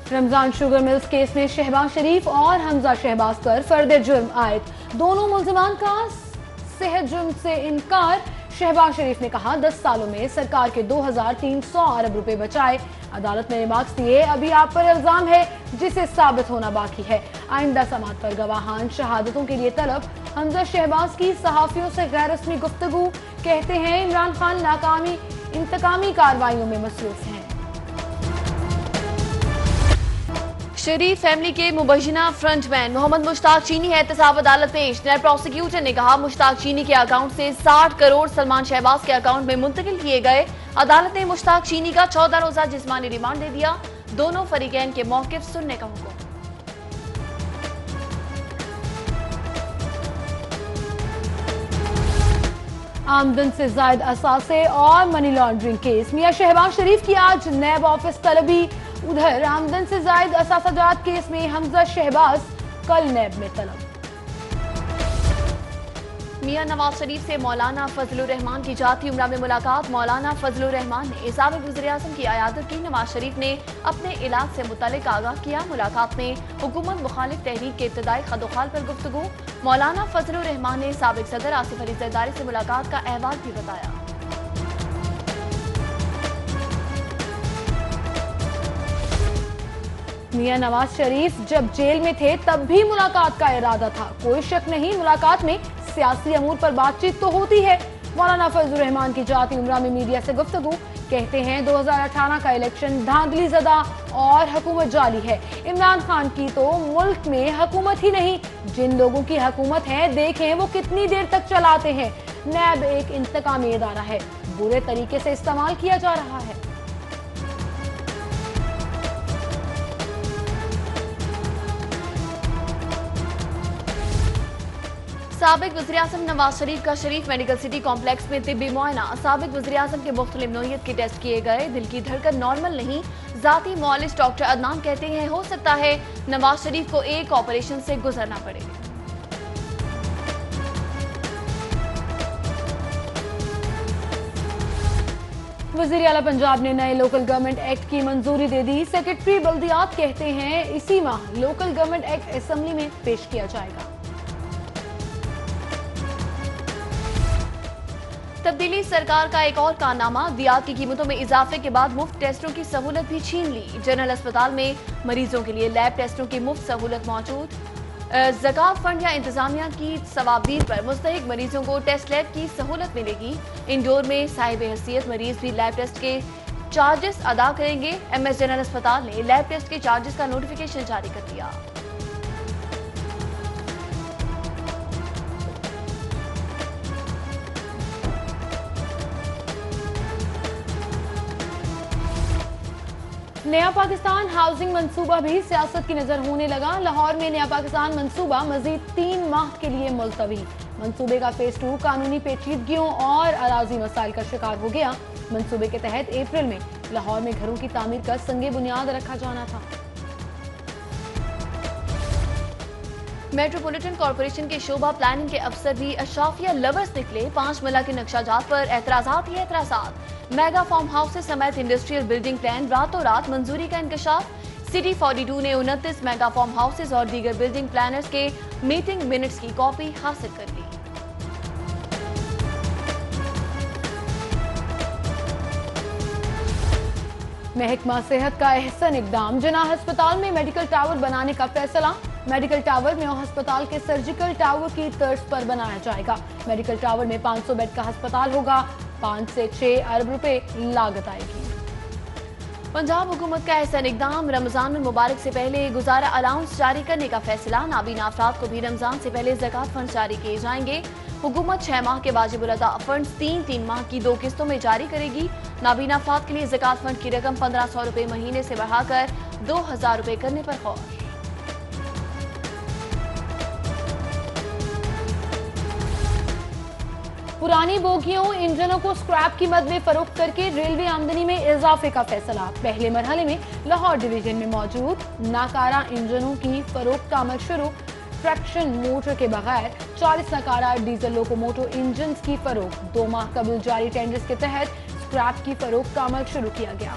Ramzan sugar mills case में शहबाज शरीफ और हमजा शहबाज पर फर्द जुर्म आयद। दोनों मुल्जिमान का सेहत जुर्म से इनकार। शहबाज शरीफ ने कहा 10 सालों में सरकार के 2300 अरब रुपए बचाए। अदालत ने रिमार्क्स दिए, अभी आप पर इल्जाम है जिसे साबित होना बाकी है। आइंदा समाअत पर गवाहान शहादतों के लिए तलब। हमजा शहबाज की सहाफियों से गैर रस्मी गुफ्तगू। कहते हैं इमरान खान इंतकामी कार्रवाइयों में मसरूफ हैं। शरीफ फैमिली के मुबैना फ्रंटमैन मोहम्मद मुश्ताक चीनी है एहतसाब अदालत पेश। नायब प्रोसिक्यूटर ने कहा मुश्ताक चीनी के अकाउंट से 60 करोड़ सलमान शहबाज के अकाउंट में मुंतकिल किए गए। अदालत ने मुश्ताक चीनी का 14 रोजा जिस्मानी रिमांड दे दिया। दोनों फरीकैन के मौकिफ सुनने का हुक्म। आमदन से जायद असासे और मनी लॉन्ड्रिंग केस। मियां शहबाज शरीफ की आज नैब ऑफिस तलबी। उधर आमदन से जायद असासाजात केस में हमजा शहबाज कल नैब में तलब। मियां नवाज शरीफ से मौलाना फजलुर रहमान की जाती उम्रा में मुलाकात। मौलाना फजलुर रहमान ने साबिक वज़ीर-ए-आज़म की अयादत की। नवाज शरीफ ने अपने इलाज से मुतल्लिक आगाह किया। मुलाकात में हुकूमत मुखालिफ तहरीक के इब्तदाई खदोखाल पर गुफ्तगू। मौलाना फजलुर रहमान ने साबिक सदर आसिफ अली जरदारी से मुलाकात का अहवाल भी बताया। मियां नवाज शरीफ जब जेल में थे तब भी मुलाकात का इरादा था। कोई शक नहीं, मुलाकात में सियासी अमूर पर बातचीत तो होती है। मौलाना फजलुर रहमान की जाती उम्रा में मीडिया से गुफ्तगू। कहते हैं 2018 का इलेक्शन धांधली ज़दा और हुकूमत जाली है। इमरान खान की तो मुल्क में हुकूमत ही नहीं, जिन लोगों की हुकूमत है देखें वो कितनी देर तक चलाते हैं। नैब एक इंतकामी इदारा है, बुरे तरीके से इस्तेमाल किया जा रहा है। साबिक वज़ीर-ए-आज़म नवाज शरीफ का शरीफ मेडिकल सिटी कॉम्प्लेक्स में तिब्बी मुआयना। साबिक वज़ीर-ए-आज़म के मुख्तलिफ नौइयत के टेस्ट किए गए। दिल की धड़कन नॉर्मल नहीं। जाती मौलिज डॉक्टर अदनान कहते हैं हो सकता है नवाज शरीफ को एक ऑपरेशन से गुजरना पड़े। वज़ीर आला पंजाब ने नए लोकल गवर्नमेंट एक्ट की मंजूरी दे दी। सेक्रेटरी बल्दियात कहते हैं इसी माह लोकल गवर्नमेंट एक्ट असेंबली में पेश किया जाएगा। तब्दीली सरकार का एक और कारनामा। दियात की कीमतों में इजाफे के बाद मुफ्त टेस्टों की सहूलत भी छीन ली। जनरल अस्पताल में मरीजों के लिए लैब टेस्टों की मुफ्त सहूलत मौजूद। ज़कात फंड या इंतजामिया की सवाबदीद पर मुस्तहिक मरीजों को टेस्ट लैब की सहूलत मिलेगी। इंडोर में साहिब हैसियत मरीज भी लैब टेस्ट के चार्जेस अदा करेंगे। MS जनरल अस्पताल ने लैब टेस्ट के चार्जेस का नोटिफिकेशन जारी कर दिया। नया पाकिस्तान हाउसिंग मंसूबा भी सियासत की नजर होने लगा। लाहौर में नया पाकिस्तान मंसूबा मजीद 3 माह के लिए मुलतवी। मंसूबे का फेज 2 कानूनी पेचीदगियों और अराजी मसाइल का शिकार हो गया। मंसूबे के तहत अप्रैल में लाहौर में घरों की तामीर का संगे बुनियाद रखा जाना था। मेट्रोपॉलिटन कॉर्पोरेशन के शोबा प्लानिंग के अफसर भी अशराफिया लवर्स निकले। 5 मला के नक्शाजात पर एतराजात ही एतराजात। मेगा फार्म हाउसेस समेत इंडस्ट्रियल बिल्डिंग प्लान रातों रात मंजूरी का इंकशाफ। सिटी 42 ने 29 मेगा फार्म हाउसेस और दीगर बिल्डिंग प्लानर्स के मीटिंग मिनट्स की कॉपी हासिल कर ली। महकमा सेहत का अहसन इकदाम। जनाह अस्पताल में मेडिकल टावर बनाने का फैसला। मेडिकल टावर में अस्पताल के सर्जिकल टावर की तर्ज पर बनाया जाएगा। मेडिकल टावर में 500 बेड का अस्पताल होगा। 5 से 6 अरब रुपए लागत आएगी। पंजाब हुकूमत का अहसन इकदाम। रमजान मुबारक से पहले गुजारा अलाउंस जारी करने का फैसला। नाबीना अफराद को भी रमजान से पहले ज़कात फंड जारी किए जाएंगे। हुकूमत 6 माह के वाजिबुल अदा फंड 3 माह की 2 किस्तों में जारी करेगी। नाबीना अफराद के लिए ज़कात फंड की रकम 1500 रुपए महीने से बढ़ाकर 2000 रुपए करने पर गौर। पुरानी बोगियों इंजनों को स्क्रैप कीमत में फरोख्त करके रेलवे आमदनी में इजाफे का फैसला। पहले मरहले में लाहौर डिवीजन में मौजूद नाकारा इंजनों की फरोख्त का अमल शुरू। ट्रैक्शन मोटर के बगैर 40 नकारा डीजल लोकोमोटिव इंजन की फरोख्त। 2 माह कबल जारी टेंडर्स के तहत स्क्रैप की फरोख्त का अमल शुरू किया गया।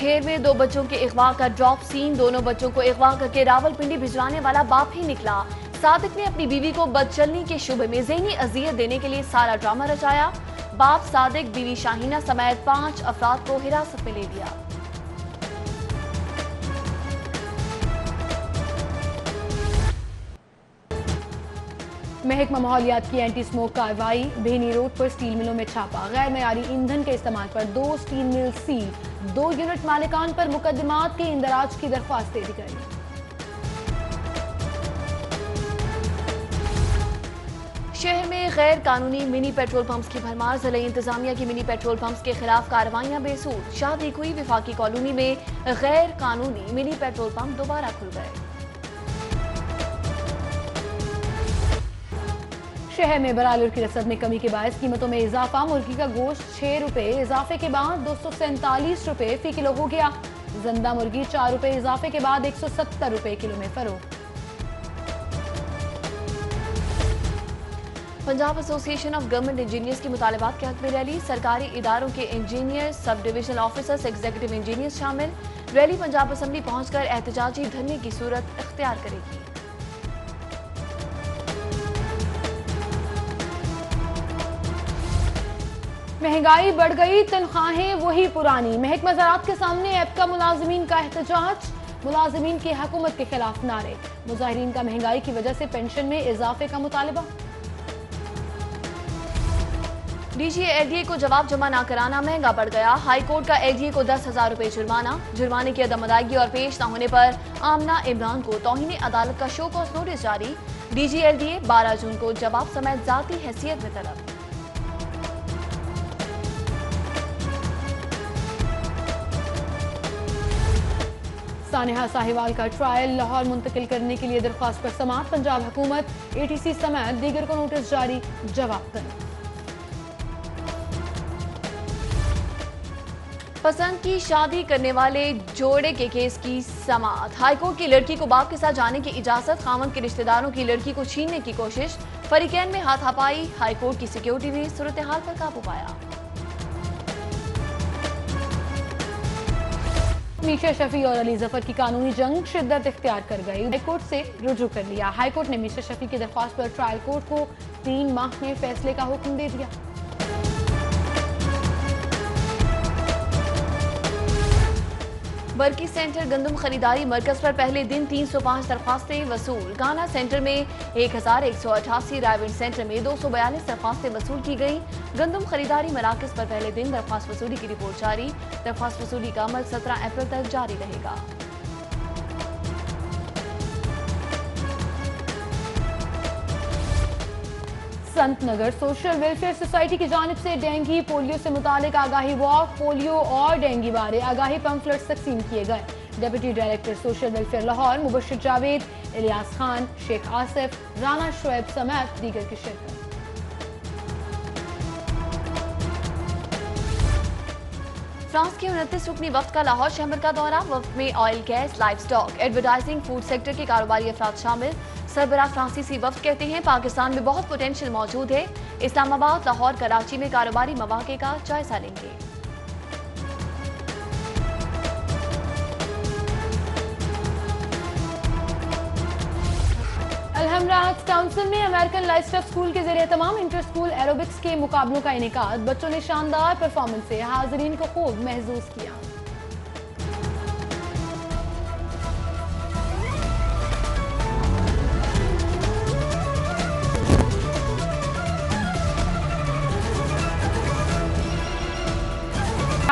खेर में 2 बच्चों के अगवा का ड्रॉप सीन। दोनों बच्चों को अगवा करके रावलपिंडी भिजवाने वाला बाप ही निकला। सादिक ने अपनी बीवी को बदचलनी के शुबे में ज़हनी अजियत देने के लिए सारा ड्रामा रचाया। बाप सादिक बीवी शाहीना समेत 5 अफराद को हिरासत में ले लिया। महकमा माहौलियात की एंटी स्मोक कार्रवाई। भेनी रोड पर स्टील मिलों में छापा। गैर मयारी ईंधन के इस्तेमाल पर 2 स्टील मिल सील। 2 यूनिट मालिकान पर मुकदमात के इंदराज की दरख्वास्त दे दी गई। शहर में गैर कानूनी मिनी पेट्रोल पंप्स की भरमार। जिला इंतजामिया की मिनी पेट्रोल पंप्स के खिलाफ कार्रवाइयां बेसूर। शादी हुई विफाकी कॉलोनी में गैर कानूनी मिनी पेट्रोल पंप दोबारा खुल गए। शहर में बरालुर की रसद में कमी के बायस कीमतों में इजाफा। मुर्गी का गोश्त 6 रुपए इजाफे के बाद 247 रुपए फी किलो हो गया। जिंदा मुर्गी 4 रुपए इजाफे के बाद 170 रुपए किलो में फरोख्त। Punjab association of government engineers की मुतालबात के हक में रैली। सरकारी इदारों के engineer, sub divisional officers, executive engineers शामिल। रैली पंजाब असम्बली पहुंचकर एहतजाजी धरने की सूरत इख्तियार करेगी। महंगाई बढ़ गई, तनख्वाहें वही पुरानी। महकमा ज़राअत के सामने एपका मुलाजिमीन का एहतजाज। मुलाजिमीन की हुकूमत के खिलाफ नारे। मुजाहिरीन का महंगाई की वजह से पेंशन में इजाफे का मुतालबा। डीजी एलडीए को जवाब जमा न कराना महंगा बढ़ गया। हाई कोर्ट का एलडीए को 10,000 रुपए जुर्माना। जुर्माने की अदम अदायगी और पेश न होने पर आमना इमरान को तौहीन अदालत का शो कॉज नोटिस जारी। डीजी एलडीए 12 जून को जवाब समेत जाती हैसियत में तलब। सानिहा साहिवाल का ट्रायल लाहौर मुंतकिल करने के लिए दरख्वास्त पर समाअत। पंजाब हुकूमत एटीसी समेत दीगर को नोटिस जारी, जवाब तलब। पसंद की शादी करने वाले जोड़े के केस की समाअत। हाईकोर्ट की लड़की को बाप के साथ जाने की इजाजत। खामन के रिश्तेदारों की लड़की को छीनने की कोशिश। फरीकैन में हाथापाई। हाईकोर्ट की सिक्योरिटी ने सूरत हाल पर काबू पाया। मीशा शफी और अली जफर की कानूनी जंग शिद्दत इख्तियार कर गई। हाईकोर्ट से रुजू कर लिया। हाईकोर्ट ने मीशा शफी की दरख्वास्त पर ट्रायल कोर्ट को 3 माह में फैसले का हुक्म दे दिया। बरकी सेंटर गंदम खरीदारी मरकज पर पहले दिन 305 दरख्वास्तें वसूल। गाना सेंटर में 1188, रायविंड सेंटर में 242 दरख्वास्तें वसूल की गई। गंदम खरीदारी मराकज पर पहले दिन दरख्वास्त वसूली की रिपोर्ट जारी। दरख्वास्त वसूली का अमल 17 अप्रैल तक जारी रहेगा। Sant Nagar social welfare society की जानिब से डेंगू पोलियो से मुतालिक आगाही वॉक, पोलियो और डेंगू बारे आगाही पंफलेट्स तकसीम किए गए। Deputy director social welfare Lahore Mubashir Javed, Ilyas Khan, Sheikh Asif, Rana Shoaib समेत दीगर की शिरकत। फ्रांस के 29 रुकनी वफ्द का लाहौर शहर का दौरा। वफ्द में oil, gas, life stock, advertising, food sector के कारोबारी अफराद शामिल। सरबराह फ्रांसीसी वफ्द कहते हैं पाकिस्तान में बहुत पोटेंशियल मौजूद है। इस्लामाबाद, लाहौर, कराची में कारोबारी मौके का जायजा लेंगे। अलहमरा आर्ट्स काउंसिल में अमेरिकन लाइफस्टाइल स्कूल के ज़रिए तमाम इंटर स्कूल एरोबिक्स के मुकाबलों का इनेकाद। बच्चों ने शानदार परफॉर्मेंस से हाज़रीन को खूब महसूस किया।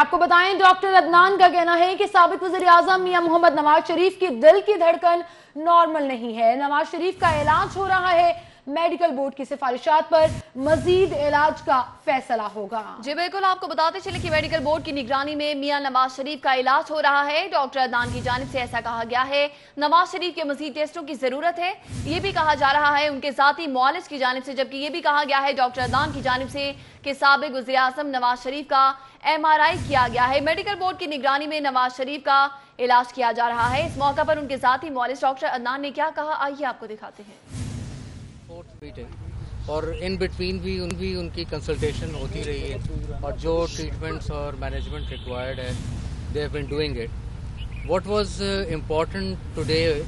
आपको बताएं, डॉक्टर अदनान का कहना है कि साबिक वज़ीर आज़म मियां मोहम्मद नवाज शरीफ की दिल की धड़कन नॉर्मल नहीं है। नवाज शरीफ का इलाज हो रहा है। मेडिकल बोर्ड की सिफारिशात पर मजीद इलाज का फैसला होगा। जी बिल्कुल, आपको बताते चले कि मेडिकल बोर्ड की निगरानी में मियां नवाज शरीफ का इलाज हो रहा है। डॉक्टर अदनान की जानिब से ऐसा कहा गया है। नवाज शरीफ के मजीद टेस्टों की जरूरत है, ये भी कहा जा रहा है उनके साथी मुआलिज की जानिब से। जबकि ये भी कहा गया है डॉक्टर अदनान की जानिब से कि साबिक वज़ीर आज़म नवाज शरीफ का MRI किया गया है। मेडिकल बोर्ड की निगरानी में नवाज शरीफ का इलाज किया जा रहा है। इस मौका पर उनके साथी मुआलिज डॉक्टर अदनान ने क्या कहा, आइए आपको दिखाते हैं। और इन बिटवीन भी उनकी कंसल्टेशन होती रही है और जो ट्रीटमेंट्स और मैनेजमेंट रिक्वायर्ड है they have been doing it. What was important today,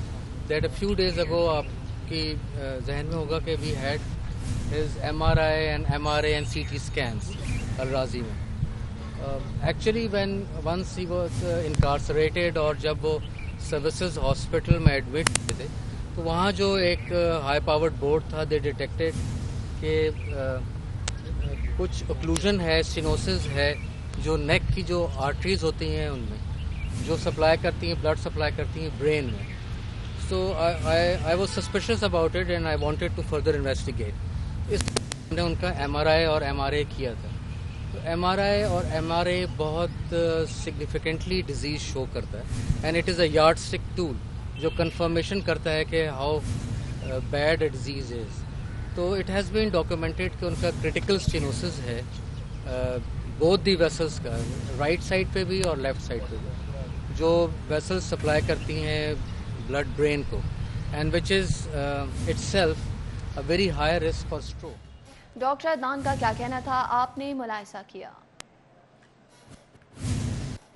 that a few days ago आपकी जहन में होगा कि we had his MRI and MRA and CT scans Al-Razi में. Actually once he was incarcerated और जब वो सर्विसेज हॉस्पिटल में एडमिट थे तो वहाँ जो एक हाई पावर्ड बोर्ड था, दे डिटेक्टेड कि कुछ ओक्लूजन है, स्टेनोसिस है, जो नेक की जो आर्टरीज होती हैं उनमें, जो सप्लाई करती हैं, ब्लड सप्लाई करती हैं ब्रेन में. So I was suspicious about it and I wanted to further investigate. इसने उनका MRI और MRA किया था. तो MRI और MRA बहुत सिग्निफिकेंटली डिजीज़ शो करता है and it is a yardstick tool जो कंफर्मेशन करता है कि how bad a disease is. तो इट हैज़ बीन डॉक्यूमेंटेड कि उनका क्रिटिकल स्टेनोसिस है बोथ दी वेसल्स का, राइट साइड पे भी और लेफ्ट साइड पे भी, जो वेसल्स सप्लाई करती हैं ब्लड ब्रेन को, and which is itself a very high risk for stroke. Doctor Adnan का क्या कहना था, आपने मुलाहिजा किया.